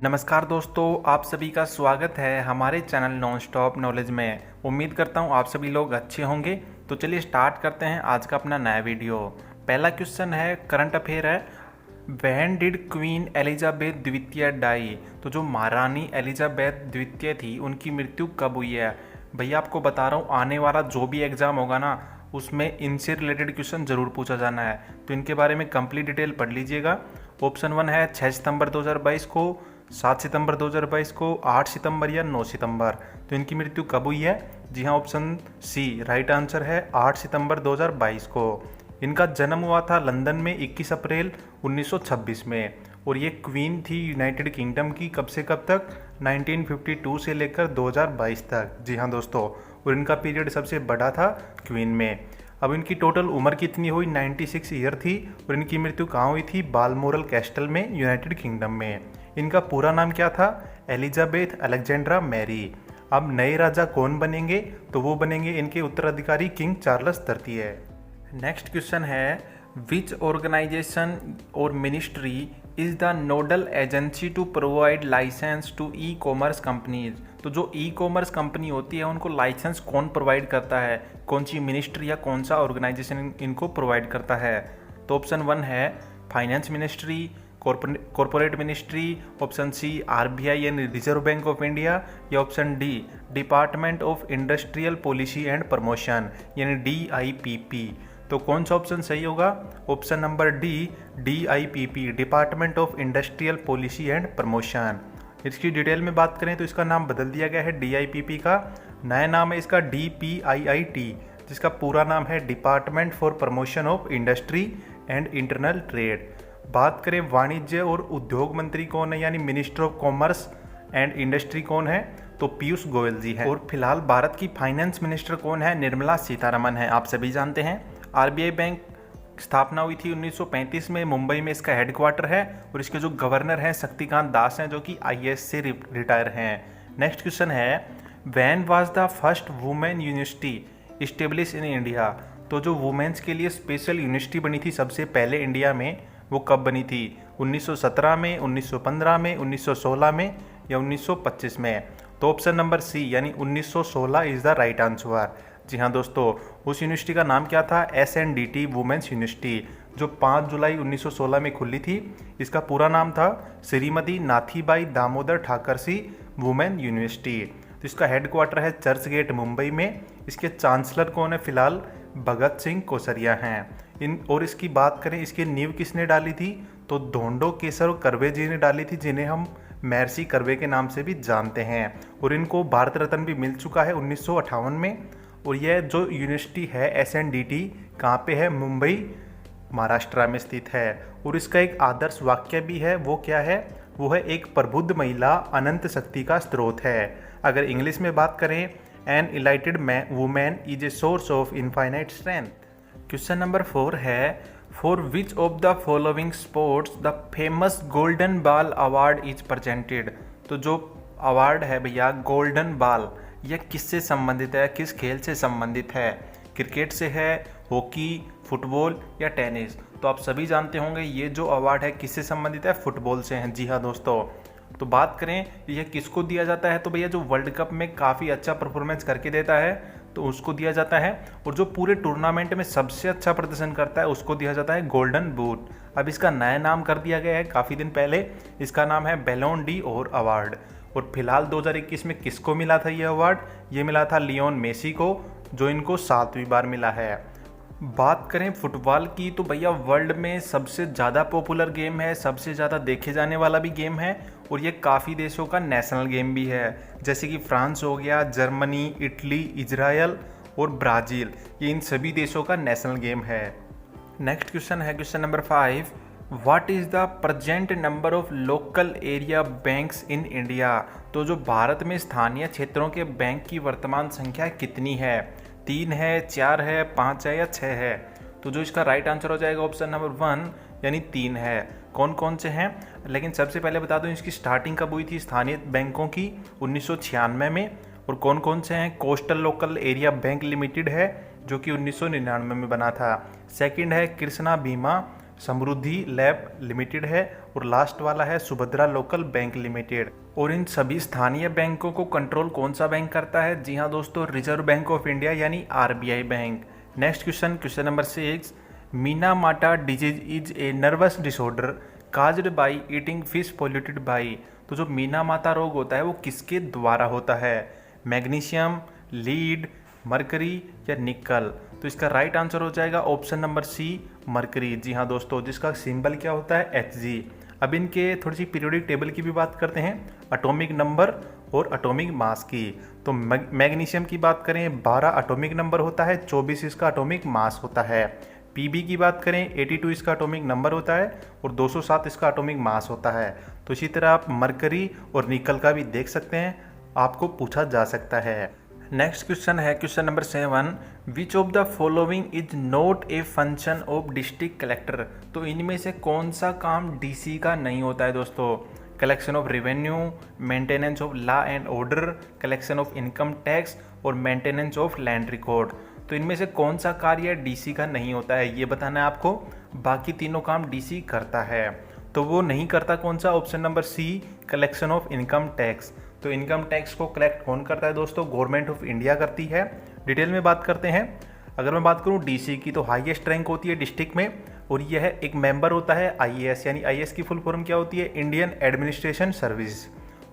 नमस्कार दोस्तों, आप सभी का स्वागत है हमारे चैनल नॉन स्टॉप नॉलेज में। उम्मीद करता हूँ आप सभी लोग अच्छे होंगे। तो चलिए स्टार्ट करते हैं आज का अपना नया वीडियो। पहला क्वेश्चन है, करंट अफेयर है, व्हेन डिड क्वीन एलिजाबेथ द्वितीय डाई। तो जो महारानी एलिजाबेथ द्वितीय थी उनकी मृत्यु कब हुई है। भैया आपको बता रहा हूँ, आने वाला जो भी एग्ज़ाम होगा ना उसमें इनसे रिलेटेड क्वेश्चन ज़रूर पूछा जाना है, तो इनके बारे में कंप्लीट डिटेल पढ़ लीजिएगा। ऑप्शन 1 है 6 सितंबर 2022 को, 7 सितंबर 2022 को, 8 सितंबर या 9 सितंबर। तो इनकी मृत्यु कब हुई है? जी हाँ, ऑप्शन सी राइट आंसर है 8 सितंबर 2022 को। इनका जन्म हुआ था लंदन में 21 अप्रैल 1926 में, और ये क्वीन थी यूनाइटेड किंगडम की कब से कब तक? 1952 से लेकर 2022 तक। जी हाँ दोस्तों, और इनका पीरियड सबसे बड़ा था क्वीन में। अब इनकी टोटल उम्र कितनी हुई? 96 ईयर थी, और इनकी मृत्यु कहाँ हुई थी? बालमोरल कैस्टल में, यूनाइटेड किंगडम में। इनका पूरा नाम क्या था? Elizabeth Alexandra Mary. अब नए राजा कौन बनेंगे? तो वो बनेंगे इनके उत्तराधिकारी किंग चार्ल्स तृतीय। नेक्स्ट क्वेश्चन है, विच ऑर्गेनाइजेशन और ministry is the nodal agency to provide licence to e commerce companies. तो जो ई कॉमर्स कंपनी होती है उनको लाइसेंस कौन प्रोवाइड करता है? कौन सी मिनिस्ट्री या कौन सा ऑर्गेनाइजेशन इनको प्रोवाइड करता है? तो ऑप्शन 1 है finance ministry, corporate ministry, option C RBI यानी रिजर्व बैंक ऑफ इंडिया, या option D department of industrial policy and promotion यानी DIPP। तो कौन सा ऑप्शन सही होगा? Option number D DIPP, department of industrial policy and promotion. इसकी detail में बात करें तो इसका नाम बदल दिया गया है DIPP का। नया नाम है इसका DPIIT, जिसका पूरा नाम है department for promotion of industry and internal trade. बात करें वाणिज्य और उद्योग मंत्री कौन है, यानी minister of commerce and industry कौन है? तो पीयूष गोयल जी है। और फिलहाल भारत की फाइनेंस मिनिस्टर कौन है? निर्मला सीतारमन है, आप सभी जानते हैं। आरबीआई बैंक स्थापना हुई थी 1935 में, मुंबई में इसका हेडक्वार्टर है, और इसके जो गवर्नर हैं शक्तिकांत दास हैं, जो कि IAS से रिटायर हैं। नेक्स्ट क्वेश्चन है, when was the first women university establish in India. तो जो वुमेन्स के लिए स्पेशल यूनिवर्सिटी बनी थी सबसे पहले इंडिया में, वो कब बनी थी? 1917 में, 1915 में, 1916 में, या 1925 में? तो ऑप्शन नंबर सी यानी 1916 इज द राइट आंसर। जी हाँ दोस्तों, उस यूनिवर्सिटी का नाम क्या था? SNDT वुमेन्स यूनिवर्सिटी, जो 5 जुलाई 1916 में खुली थी। इसका पूरा नाम था श्रीमती नाथीबाई दामोदर ठाकरसी वुमेन यूनिवर्सिटी। तो इसका हेडक्वार्टर है चर्च गेट मुंबई में। इसके चांसलर कौन है? फिलहाल भगत सिंह कोश्यारी हैं। और इसकी बात करें, इसकी नींव किसने डाली थी? तो धोंडो केशव कर्वे जी ने डाली थी, जिन्हें हम महर्षि कर्वे के नाम से भी जानते हैं। और इनको भारत रत्न भी मिल चुका है 1958 में। और यह जो यूनिवर्सिटी है SNDT कहाँ पे है? मुंबई महाराष्ट्र में स्थित है। और इसका एक आदर्श वाक्य भी है, वो क्या है? वो है, एक प्रबुद्ध महिला अनंत शक्ति का स्रोत है। अगर इंग्लिश में बात करें, एन इलाइटेड women is a source of infinite strength. Question number 4 है, for which of the following sports the famous golden ball award is presented. तो जो अवार्ड है भैया गोल्डन बॉल, यह किससे संबंधित है? किस खेल से संबंधित है? क्रिकेट से है, हॉकी, फुटबॉल या टेनिस? तो आप सभी जानते होंगे ये जो अवार्ड है किससे संबंधित है? फुटबॉल से है। जी हाँ दोस्तों, तो बात करें यह किसको दिया जाता है? तो भैया जो वर्ल्ड कप में काफ़ी अच्छा परफॉर्मेंस करके देता है तो उसको दिया जाता है, और जो पूरे टूर्नामेंट में सबसे अच्छा प्रदर्शन करता है उसको दिया जाता है गोल्डन बूट। अब इसका नया नाम कर दिया गया है काफ़ी दिन पहले, इसका नाम है बैलोन डी और अवार्ड। और फिलहाल 2021 में किसको मिला था ये अवार्ड? ये मिला था लियोन मेसी को, जो इनको 7वीं बार मिला है। बात करें फुटबॉल की तो भैया वर्ल्ड में सबसे ज़्यादा पॉपुलर गेम है, सबसे ज़्यादा देखे जाने वाला भी गेम है, और ये काफ़ी देशों का नेशनल गेम भी है, जैसे कि फ्रांस हो गया, जर्मनी, इटली, इजराइल और ब्राज़ील। ये इन सभी देशों का नेशनल गेम है। नेक्स्ट क्वेश्चन है question number 5, what is the present number of local area banks in India. तो जो भारत में स्थानीय क्षेत्रों के बैंक की वर्तमान संख्या कितनी है? 3 है, 4 है, 5 है या 6 है? तो जो इसका राइट आंसर हो जाएगा ऑप्शन नंबर 1 यानी 3 है। कौन कौन से हैं? लेकिन सबसे पहले बता दूं इसकी स्टार्टिंग कब हुई थी स्थानीय बैंकों की? 1996 में। और कौन कौन से हैं? Coastal local area bank limited है, जो कि 1999 में बना था। सेकंड है कृष्णा बीमा समृद्धि लैब लिमिटेड है, और लास्ट वाला है सुभद्रा लोकल बैंक लिमिटेड। और इन सभी स्थानीय बैंकों को कंट्रोल कौन सा बैंक करता है? जी हाँ दोस्तों, रिजर्व बैंक ऑफ इंडिया यानी RBI bank. Next question number 6, Minamata disease is a nervous disorder caused by eating fish polluted by. तो जो मीनामाता रोग होता है वो किसके द्वारा होता है? मैग्नीशियम, लीड, मरकरी या निकल? तो इसका राइट आंसर हो जाएगा ऑप्शन नंबर सी, मरकरी। जी हाँ दोस्तों, जिसका सिंबल क्या होता है? Hg। अब इनके थोड़ी सी पीरियोडिक टेबल की भी बात करते हैं, एटॉमिक नंबर और एटॉमिक मास की। तो मैग्नीशियम की बात करें 12 एटॉमिक नंबर होता है, 24 इसका एटॉमिक मास होता है। पीबी की बात करें 82 इसका एटॉमिक नंबर होता है और 207 इसका एटॉमिक मास होता है। तो इसी तरह आप मरकरी और निकल का भी देख सकते हैं, आपको पूछा जा सकता है। नेक्स्ट क्वेश्चन है question number 7, which of the following is not a function of district collector. तो इनमें से कौन सा काम डीसी का नहीं होता है दोस्तों? Collection of revenue, maintenance of law and order, collection of income tax और मेंटेनेंस ऑफ लैंड रिकॉर्ड। तो इनमें से कौन सा कार्य डीसी का नहीं होता है, ये बताना है आपको। बाकी तीनों काम डीसी करता है, तो वो नहीं करता कौन सा? Option number C, collection of income tax. तो इनकम टैक्स को कलेक्ट कौन करता है दोस्तों? गवर्नमेंट ऑफ इंडिया करती है। डिटेल में बात करते हैं। अगर मैं बात करूं डीसी की, तो हाईएस्ट रैंक होती है डिस्ट्रिक्ट में, और यह एक मेंबर होता है आईएएस, यानी आईएएस की फुल फॉर्म क्या होती है? Indian administration service.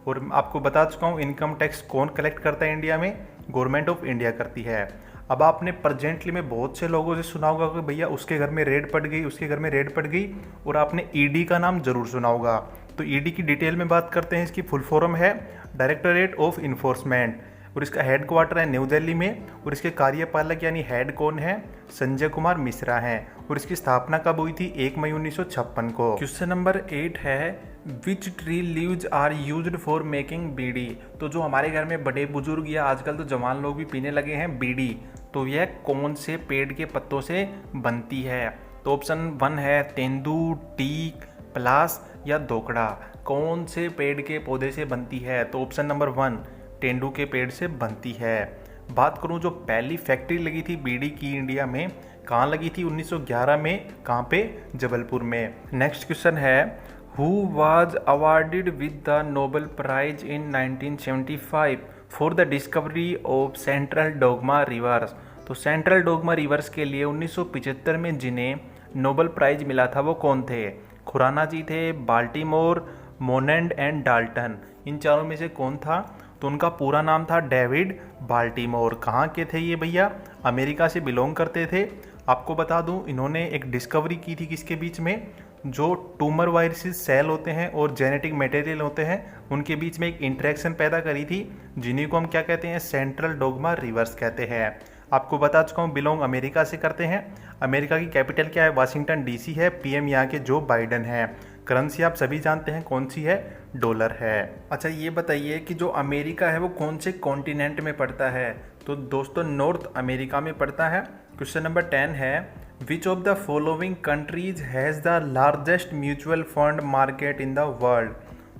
और आपको बता चुका हूँ इनकम टैक्स कौन कलेक्ट करता है इंडिया में? गवर्नमेंट ऑफ इंडिया करती है। अब आपने प्रेजेंटली में बहुत से लोगों से सुना होगा कि भैया उसके घर में रेड पड़ गई, उसके घर में रेड पड़ गई, और आपने ईडी का नाम जरूर सुना होगा। तो ईडी की डिटेल में बात करते हैं। इसकी फुल फॉर्म है डायरेक्टोरेट ऑफ इन्फोर्समेंट, और इसका हेड क्वार्टर है न्यू दिल्ली में, और इसके कार्यपालक यानी हेड कौन है? संजय कुमार मिश्रा हैं। और इसकी स्थापना कब हुई थी? 1 मई 1956 को। क्वेश्चन नंबर 8 है, which tree leaves are used for making beedi. तो जो हमारे घर में बड़े बुजुर्ग या आजकल तो जवान लोग भी पीने लगे हैं बीड़ी, तो यह कौन से पेड़ के पत्तों से बनती है? तो ऑप्शन 1 है तेंदू, टीक, पलास या दोकड़ा। कौन से पेड़ के पौधे से बनती है? तो ऑप्शन नंबर 1, तेंदू के पेड़ से बनती है। बात करूं जो पहली फैक्ट्री लगी थी बीड़ी की इंडिया में, कहाँ लगी थी? 1911 में। कहाँ पे? जबलपुर में। नेक्स्ट क्वेश्चन है, who was awarded with the Nobel prize in 1975 for the discovery of central dogma reverse. तो सेंट्रल डोगमा रिवर्स के लिए 1975 में जिन्हें नोबेल प्राइज मिला था वो कौन थे? खुराना जी थे, बाल्टीमोर, मोनेंड एंड डाल्टन। इन चारों में से कौन था? तो उनका पूरा नाम था डेविड बाल्टीमोर। कहाँ के थे ये भैया? अमेरिका से बिलोंग करते थे। आपको बता दूं इन्होंने एक डिस्कवरी की थी किसके बीच में? जो ट्यूमर वायरसेस सेल होते हैं और जेनेटिक मटेरियल होते हैं, उनके बीच में एक इंटरेक्शन पैदा करी थी, जिन्हीं को हम क्या कहते हैं? सेंट्रल डोगमा रिवर्स कहते हैं। आपको बता चुका हूँ बिलोंग अमेरिका से करते हैं। अमेरिका की कैपिटल क्या है? वाशिंगटन डीसी है। पीएम यहाँ के जो बाइडन है। करेंसी आप सभी जानते हैं कौन सी है? डॉलर है। अच्छा ये बताइए कि जो अमेरिका है वो कौन से कॉन्टिनेंट में पड़ता है? तो दोस्तों नॉर्थ अमेरिका में पड़ता है। क्वेश्चन नंबर 10 है, विच of the following countries has the largest mutual fund market in the world.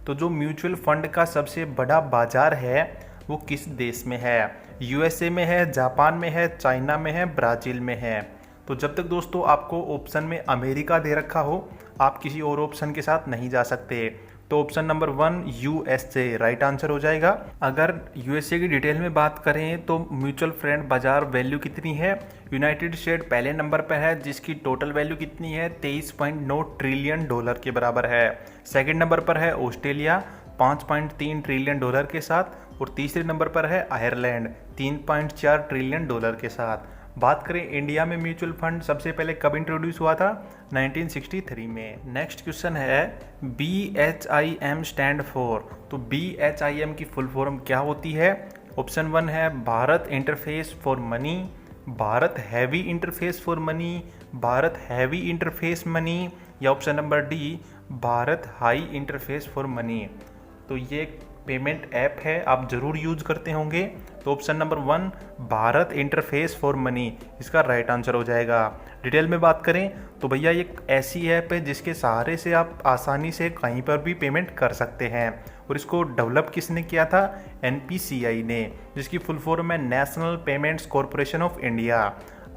तो जो म्यूचुअल फंड का सबसे बड़ा बाजार है वो किस देश में है? यूएसए में है, जापान में है, चाइना में है, ब्राज़ील में है। तो जब तक दोस्तों आपको ऑप्शन में अमेरिका दे रखा हो, आप किसी और ऑप्शन के साथ नहीं जा सकते। तो option number 1 USA right answer हो जाएगा। अगर यूएसए की डिटेल में बात करें तो म्यूचुअल फंड बाजार वैल्यू कितनी है? यूनाइटेड स्टेट पहले नंबर पर है, जिसकी टोटल वैल्यू कितनी है? 23.9 ट्रिलियन डॉलर के बराबर है। सेकंड नंबर पर है ऑस्ट्रेलिया 5.3 ट्रिलियन डॉलर के साथ, और तीसरे नंबर पर है आयरलैंड 3.4 ट्रिलियन डॉलर के साथ। बात करें इंडिया में म्यूचुअल फंड सबसे पहले कब इंट्रोड्यूस हुआ था? 1963 में। नेक्स्ट क्वेश्चन है, BHIM स्टैंड फॉर। तो BHIM की फुल फॉर्म क्या होती है? ऑप्शन 1 है Bharat interface for money, Bharat heavy interface for money, Bharat heavy interface money, या option number D Bharat high interface for money. तो ये पेमेंट ऐप है, आप जरूर यूज करते होंगे। तो option number 1 Bharat interface for money इसका राइट आंसर हो जाएगा। डिटेल में बात करें तो भैया ये ऐसी ऐप है जिसके सहारे से आप आसानी से कहीं पर भी पेमेंट कर सकते हैं, और इसको डेवलप किसने किया था? NPCI ने, जिसकी फुल फॉर्म है national payments corporation of India.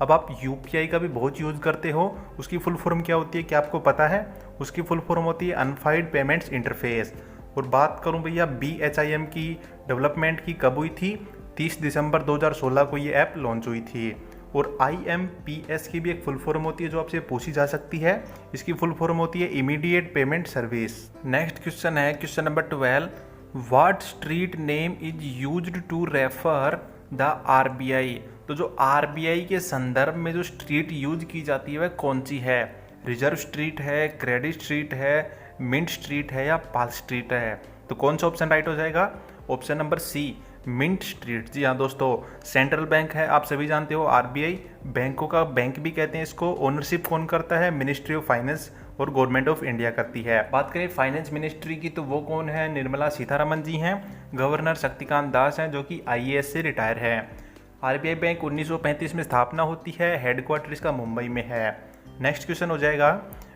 अब आप यूपीआई का भी बहुत यूज़ करते हो, उसकी फुल फॉर्म क्या होती है, क्या आपको पता है? उसकी फुल फॉर्म होती है अनफाइल्ड पेमेंट्स इंटरफेस। और बात करूं भैया BHIM की डेवलपमेंट की कब हुई थी? 30 दिसंबर 2016 को ये ऐप लॉन्च हुई थी। और IMPS की भी एक फुल फॉर्म होती है जो आपसे पूछी जा सकती है। इसकी फुल फॉर्म होती है immediate payment service. Next question है question number 12, what street name is used to refer the RBI? तो जो RBI के संदर्भ में जो स्ट्रीट यूज की जाती है वह कौन सी है? रिजर्व स्ट्रीट है, क्रेडिट स्ट्रीट है, मिंट स्ट्रीट है या पाल स्ट्रीट है? तो कौन सा ऑप्शन राइट हो जाएगा? Option number C, mint street. जी हाँ दोस्तों, सेंट्रल बैंक है, आप सभी जानते हो RBI, बैंकों का बैंक भी कहते हैं इसको। ओनरशिप कौन करता है? मिनिस्ट्री ऑफ फाइनेंस और गवर्नमेंट ऑफ इंडिया करती है। बात करें फाइनेंस मिनिस्ट्री की तो वो कौन है? निर्मला सीतारमन जी हैं। गवर्नर शक्तिकांत दास हैं जो कि IAS से रिटायर है। RBI बैंक 1935 में स्थापना होती है, हेडक्वार्टर इसका मुंबई में है। नेक्स्ट क्वेश्चन हो जाएगा,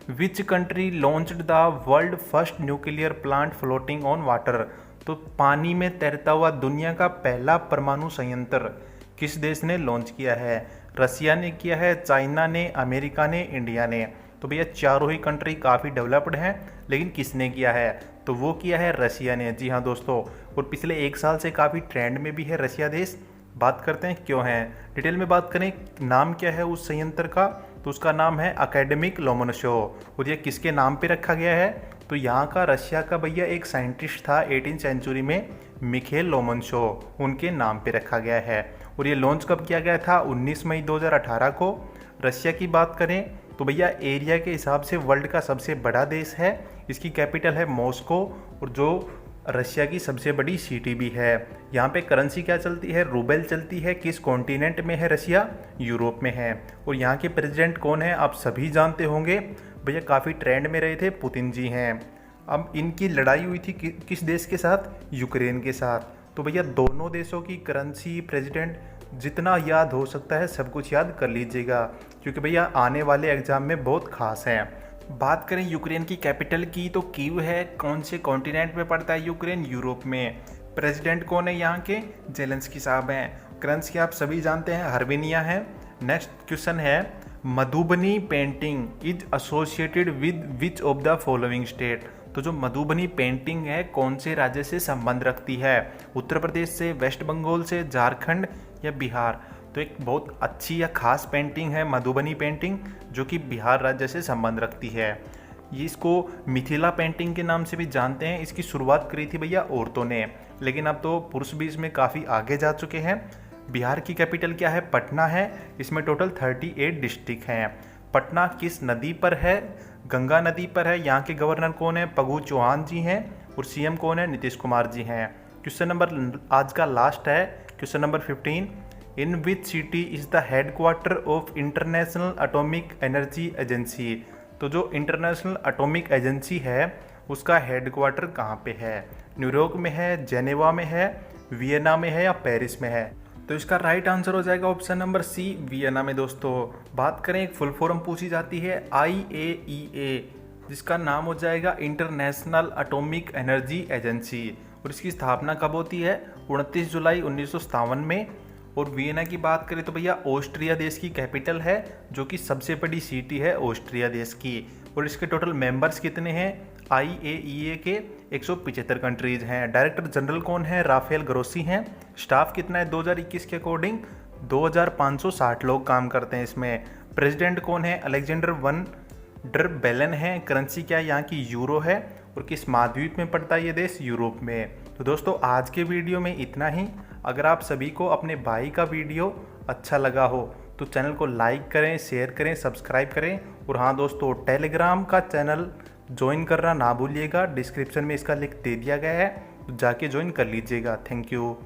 which country launched the world first nuclear plant floating on water? तो पानी में तैरता हुआ दुनिया का पहला परमाणु संयंत्र किस देश ने लॉन्च किया है? रसिया ने किया है, चाइना ने, अमेरिका ने, इंडिया ने? तो भैया चारों ही कंट्री काफ़ी डेवलप्ड हैं, लेकिन किसने किया है? तो वो किया है रसिया ने। जी हाँ दोस्तों, और पिछले 1 साल से काफ़ी ट्रेंड में भी है रसिया देश। बात करते हैं क्यों है, डिटेल में बात करें। नाम क्या है उस संयंत्र का? तो उसका नाम है अकेडमिक लोमोनोसोव। और ये किसके नाम पे रखा गया है? तो यहाँ का रशिया का भैया एक साइंटिस्ट था 18वीं सेंचुरी में, मिखेल लोमोनोसोव, उनके नाम पे रखा गया है। और ये लॉन्च कब किया गया था? 19 मई 2018 को। रशिया की बात करें तो भैया एरिया के हिसाब से वर्ल्ड का सबसे बड़ा देश है। इसकी कैपिटल है मॉस्को, और जो रशिया की सबसे बड़ी सिटी भी है। यहाँ पे करेंसी क्या चलती है? रूबेल चलती है। किस कॉन्टिनेंट में है रशिया? यूरोप में है। और यहाँ के प्रेसिडेंट कौन है? आप सभी जानते होंगे भैया, काफ़ी ट्रेंड में रहे थे, पुतिन जी हैं। अब इनकी लड़ाई हुई थी किस देश के साथ? यूक्रेन के साथ। तो भैया दोनों देशों की करेंसी, प्रेसिडेंट, जितना याद हो सकता है सब कुछ याद कर लीजिएगा, क्योंकि भैया आने वाले एग्जाम में बहुत खास हैं। बात करें यूक्रेन की कैपिटल की तो कीव है। कौन से कॉन्टिनेंट में पड़ता है यूक्रेन? यूरोप में। प्रेसिडेंट कौन है यहाँ के? जेलेंस्की साहब हैं। करेंसी आप सभी जानते हैं हर्बेनिया है। नेक्स्ट क्वेश्चन है, Madhubani painting is associated with which of the following state? तो जो मधुबनी पेंटिंग है कौन से राज्य से संबंध रखती है? उत्तर प्रदेश से, वेस्ट बंगाल से, झारखंड या बिहार? तो एक बहुत अच्छी या खास पेंटिंग है मधुबनी पेंटिंग, जो कि बिहार राज्य से संबंध रखती है। ये इसको मिथिला पेंटिंग के नाम से भी जानते हैं। इसकी शुरुआत करी थी भैया औरतों ने, लेकिन अब तो पुरुष भी इसमें काफ़ी आगे जा चुके हैं। बिहार की कैपिटल क्या है? पटना है। इसमें टोटल 38 डिस्ट्रिक्ट हैं। पटना किस नदी पर है? गंगा नदी पर है। यहाँ के गवर्नर कौन है? पगू चौहान जी हैं। और CM कौन है? नीतीश कुमार जी हैं। क्वेश्चन नंबर आज का लास्ट है, question number 15, in which city is the headquarter of international atomic energy agency? तो जो इंटरनेशनल एटॉमिक एजेंसी है उसका हेडक्वार्टर कहाँ पे है? न्यूयॉर्क में है, जेनेवा में है, वियना में है या पेरिस में है? तो इसका राइट आंसर हो जाएगा ऑप्शन नंबर सी, वियना में। दोस्तों बात करें, एक फुल फॉर्म पूछी जाती है IAEA, जिसका नाम हो जाएगा इंटरनेशनल एटॉमिक एनर्जी एजेंसी। और इसकी स्थापना कब होती है? 29 जुलाई 1957 में। और वियना की बात करें तो भैया ऑस्ट्रिया देश की कैपिटल है, जो कि सबसे बड़ी सिटी है ऑस्ट्रिया देश की। और इसके टोटल मेंबर्स कितने हैं? IAEA के 175 कंट्रीज हैं। डायरेक्टर जनरल कौन है? राफेल ग्रोसी हैं। स्टाफ कितना है 2021 के अकॉर्डिंग? 2560 लोग काम करते हैं इसमें। प्रेसिडेंट कौन है? अलेक्जेंडर वन डर बेलन है। करेंसी क्या है यहाँ की? यूरो है। और किस महाद्वीप में पड़ता है ये देश? यूरोप में। तो दोस्तों आज के वीडियो में इतना ही। अगर आप सभी को अपने भाई का वीडियो अच्छा लगा हो तो चैनल को लाइक करें, शेयर करें, सब्सक्राइब करें। और हाँ दोस्तों, टेलीग्राम का चैनल ज्वाइन करना ना भूलिएगा। डिस्क्रिप्शन में इसका लिंक दे दिया गया है, तो जाके ज्वाइन कर लीजिएगा। Thank you.